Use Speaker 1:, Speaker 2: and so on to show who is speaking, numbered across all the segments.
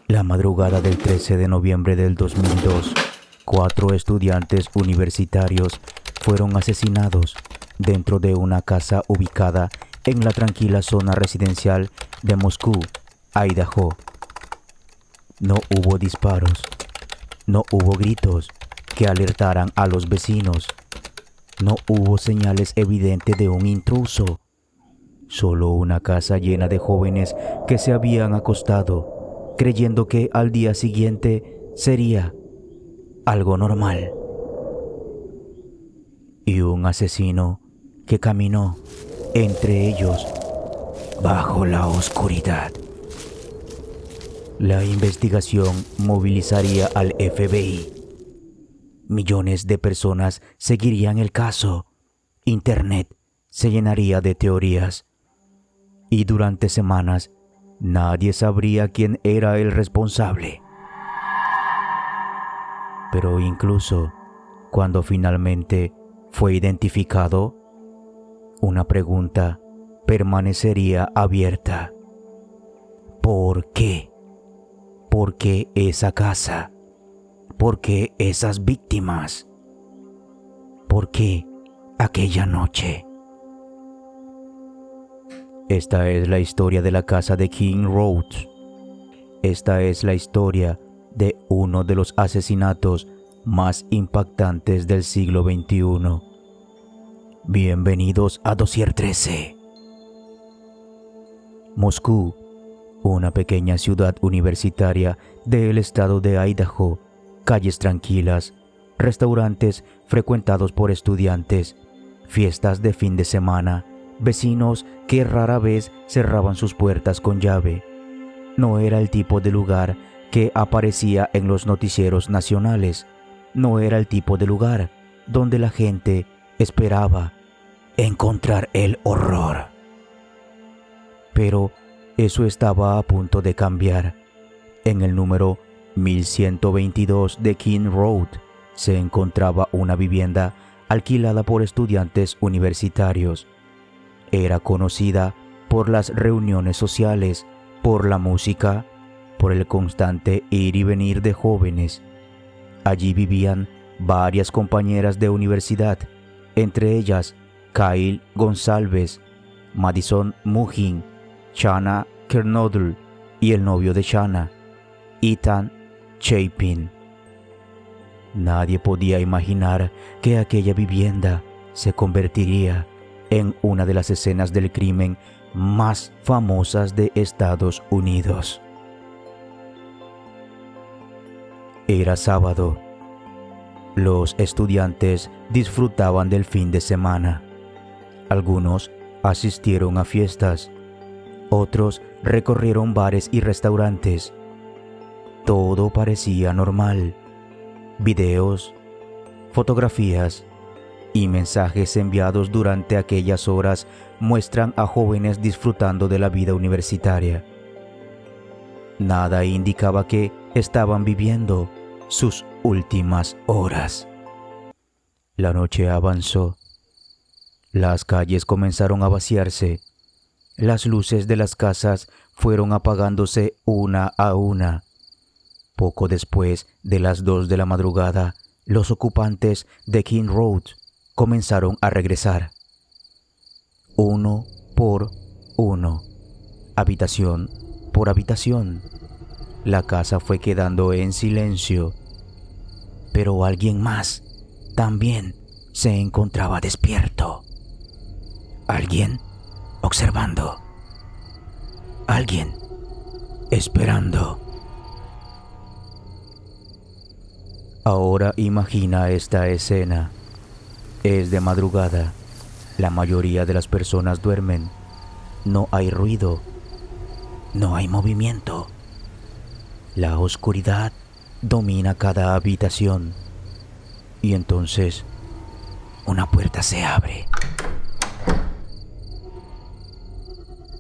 Speaker 1: La madrugada del 13 de noviembre del 2002, 4 estudiantes universitarios fueron asesinados dentro de una casa ubicada en la tranquila zona residencial de Moscú, Idaho. No hubo disparos, no hubo gritos que alertaran a los vecinos, no hubo señales evidentes de un intruso, solo una casa llena de jóvenes que se habían acostado, creyendo que al día siguiente sería algo normal. Y un asesino que caminó entre ellos bajo la oscuridad. La investigación movilizaría al FBI. Millones de personas seguirían el caso. Internet se llenaría de teorías. Y durante semanas, nadie sabría quién era el responsable. Pero incluso cuando finalmente fue identificado, una pregunta permanecería abierta. ¿Por qué? ¿Por qué esa casa? ¿Por qué esas víctimas? ¿Por qué aquella noche? Esta es la historia de la casa de King Road. Esta es la historia de uno de los asesinatos más impactantes del siglo XXI. Bienvenidos a Dossier 13. Moscú, una pequeña ciudad universitaria del estado de Idaho, calles tranquilas, restaurantes frecuentados por estudiantes, fiestas de fin de semana, vecinos que rara vez cerraban sus puertas con llave. No era el tipo de lugar que aparecía en los noticieros nacionales. No era el tipo de lugar donde la gente esperaba encontrar el horror. Pero eso estaba a punto de cambiar. En el número 1122 de King Road se encontraba una vivienda alquilada por estudiantes universitarios. Era conocida por las reuniones sociales, por la música, por el constante ir y venir de jóvenes. Allí vivían varias compañeras de universidad, entre ellas Kyle González, Madison Mugin, Shanna Kernodle y el novio de Shanna, Ethan Chapin. Nadie podía imaginar que aquella vivienda se convertiría en una de las escenas del crimen más famosas de Estados Unidos. Era sábado. Los estudiantes disfrutaban del fin de semana. Algunos asistieron a fiestas, otros recorrieron bares y restaurantes. Todo parecía normal. Videos, fotografías y mensajes enviados durante aquellas horas muestran a jóvenes disfrutando de la vida universitaria. Nada indicaba que estaban viviendo sus últimas horas. La noche avanzó. Las calles comenzaron a vaciarse. Las luces de las casas fueron apagándose una a una. Poco después de las 2 de la madrugada, los ocupantes de King Road comenzaron a regresar. Uno por uno, habitación por habitación. La casa fue quedando en silencio, pero alguien más también se encontraba despierto. Alguien observando. Alguien esperando. Ahora imagina esta escena. Es de madrugada. La mayoría de las personas duermen. No hay ruido. No hay movimiento. La oscuridad domina cada habitación. Y entonces, una puerta se abre.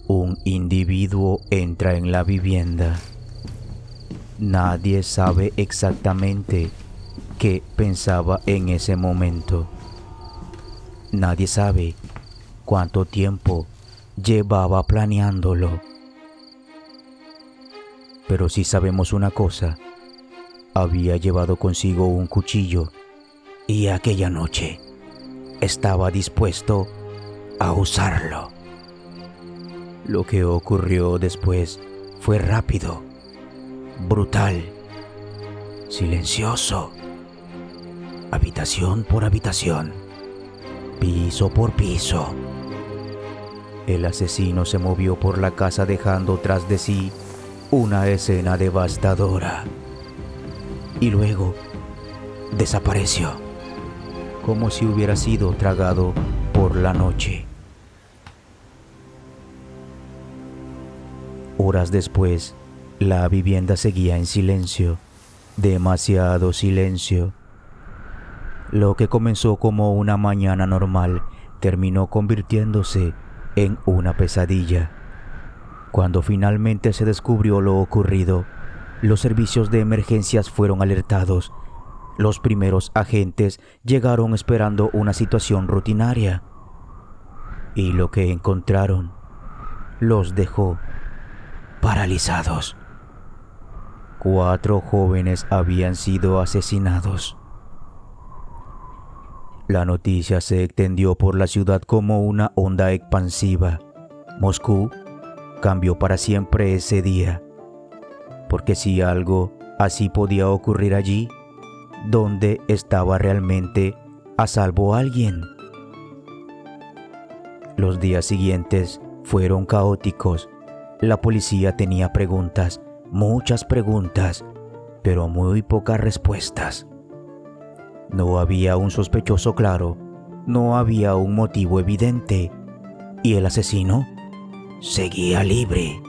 Speaker 1: Un individuo entra en la vivienda. Nadie sabe exactamente qué pensaba en ese momento. Nadie sabe cuánto tiempo llevaba planeándolo. Pero sí sabemos una cosa: había llevado consigo un cuchillo y aquella noche estaba dispuesto a usarlo. Lo que ocurrió después fue rápido, brutal, silencioso, habitación por habitación, piso por piso. El asesino se movió por la casa dejando tras de sí una escena devastadora. Y luego desapareció, como si hubiera sido tragado por la noche. Horas después, la vivienda seguía en silencio, demasiado silencio. Lo que comenzó como una mañana normal terminó convirtiéndose en una pesadilla. Cuando finalmente se descubrió lo ocurrido, los servicios de emergencias fueron alertados. Los primeros agentes llegaron esperando una situación rutinaria, y lo que encontraron los dejó paralizados. 4 jóvenes habían sido asesinados. La noticia se extendió por la ciudad como una onda expansiva. Moscú cambió para siempre ese día, porque si algo así podía ocurrir allí, ¿dónde estaba realmente a salvo alguien? Los días siguientes fueron caóticos. La policía tenía preguntas, muchas preguntas, pero muy pocas respuestas. No había un sospechoso claro, no había un motivo evidente, y el asesino seguía libre.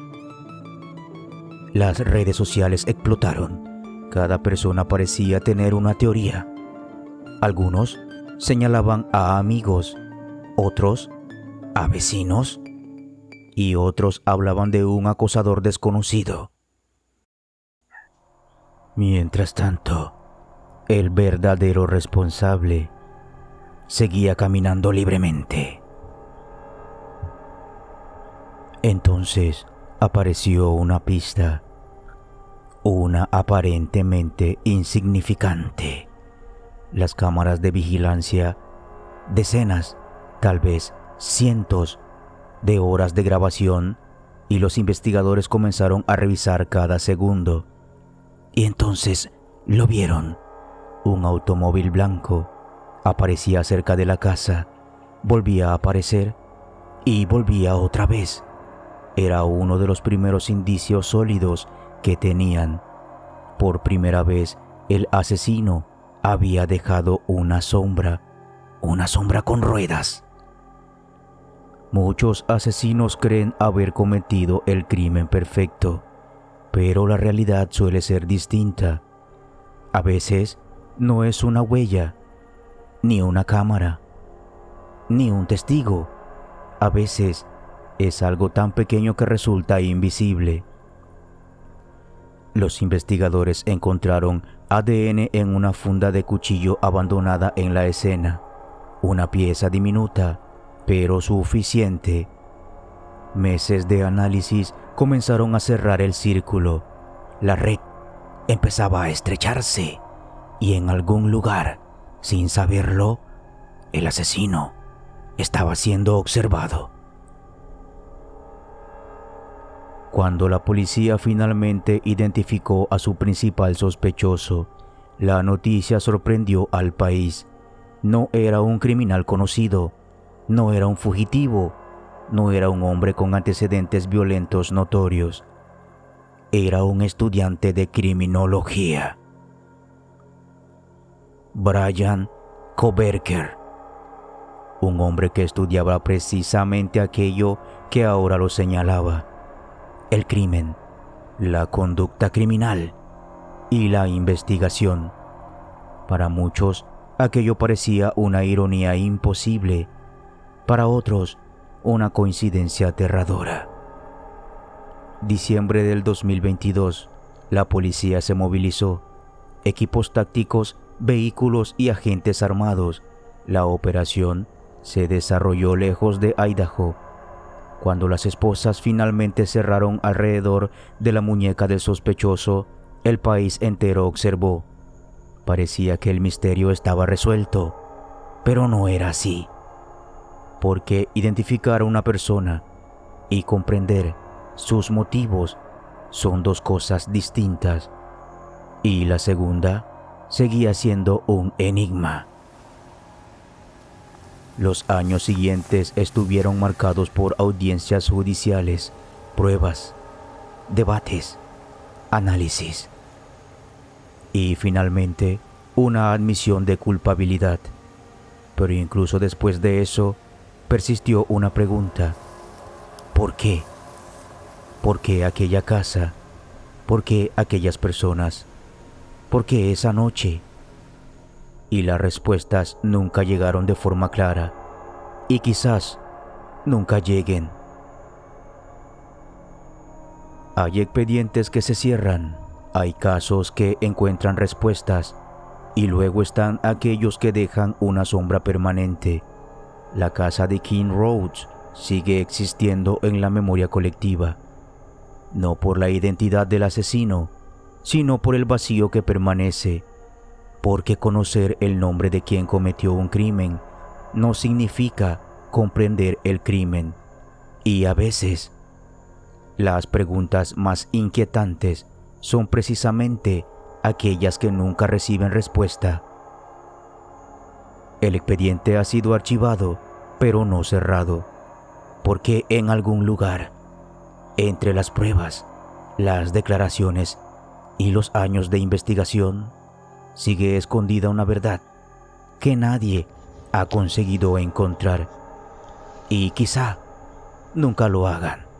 Speaker 1: Las redes sociales explotaron. Cada persona parecía tener una teoría. Algunos señalaban a amigos, otros a vecinos, y otros hablaban de un acosador desconocido. Mientras tanto, el verdadero responsable seguía caminando libremente. Entonces apareció una pista, una aparentemente insignificante. Las cámaras de vigilancia, decenas, tal vez cientos de horas de grabación, y los investigadores comenzaron a revisar cada segundo. Y entonces lo vieron. Un automóvil blanco aparecía cerca de la casa, volvía a aparecer y volvía otra vez. Era uno de los primeros indicios sólidos que tenían. Por primera vez, el asesino había dejado una sombra con ruedas. Muchos asesinos creen haber cometido el crimen perfecto, pero la realidad suele ser distinta. A veces no es una huella, ni una cámara, ni un testigo. A veces es algo tan pequeño que resulta invisible. Los investigadores encontraron ADN en una funda de cuchillo abandonada en la escena, una pieza diminuta, pero suficiente. Meses de análisis comenzaron a cerrar el círculo. La red empezaba a estrecharse y en algún lugar, sin saberlo, el asesino estaba siendo observado. Cuando la policía finalmente identificó a su principal sospechoso, la noticia sorprendió al país. No era un criminal conocido, no era un fugitivo, no era un hombre con antecedentes violentos notorios. Era un estudiante de criminología. Brian Koberger, un hombre que estudiaba precisamente aquello que ahora lo señalaba: el crimen, la conducta criminal y la investigación. Para muchos, aquello parecía una ironía imposible. Para otros, una coincidencia aterradora. Diciembre del 2022, la policía se movilizó. Equipos tácticos, vehículos y agentes armados. La operación se desarrolló lejos de Idaho. Cuando las esposas finalmente cerraron alrededor de la muñeca del sospechoso, el país entero observó. Parecía que el misterio estaba resuelto, pero no era así. Porque identificar a una persona y comprender sus motivos son dos cosas distintas. Y la segunda seguía siendo un enigma. Los años siguientes estuvieron marcados por audiencias judiciales, pruebas, debates, análisis y finalmente una admisión de culpabilidad. Pero incluso después de eso, persistió una pregunta. ¿Por qué? ¿Por qué aquella casa? ¿Por qué aquellas personas? ¿Por qué esa noche? Y las respuestas nunca llegaron de forma clara, y quizás nunca lleguen. Hay expedientes que se cierran, hay casos que encuentran respuestas, y luego están aquellos que dejan una sombra permanente. La casa de King Road sigue existiendo en la memoria colectiva, no por la identidad del asesino, sino por el vacío que permanece, porque conocer el nombre de quien cometió un crimen no significa comprender el crimen. Y a veces, las preguntas más inquietantes son precisamente aquellas que nunca reciben respuesta. El expediente ha sido archivado, pero no cerrado, porque en algún lugar, entre las pruebas, las declaraciones y los años de investigación, sigue escondida una verdad que nadie ha conseguido encontrar y quizá nunca lo hagan.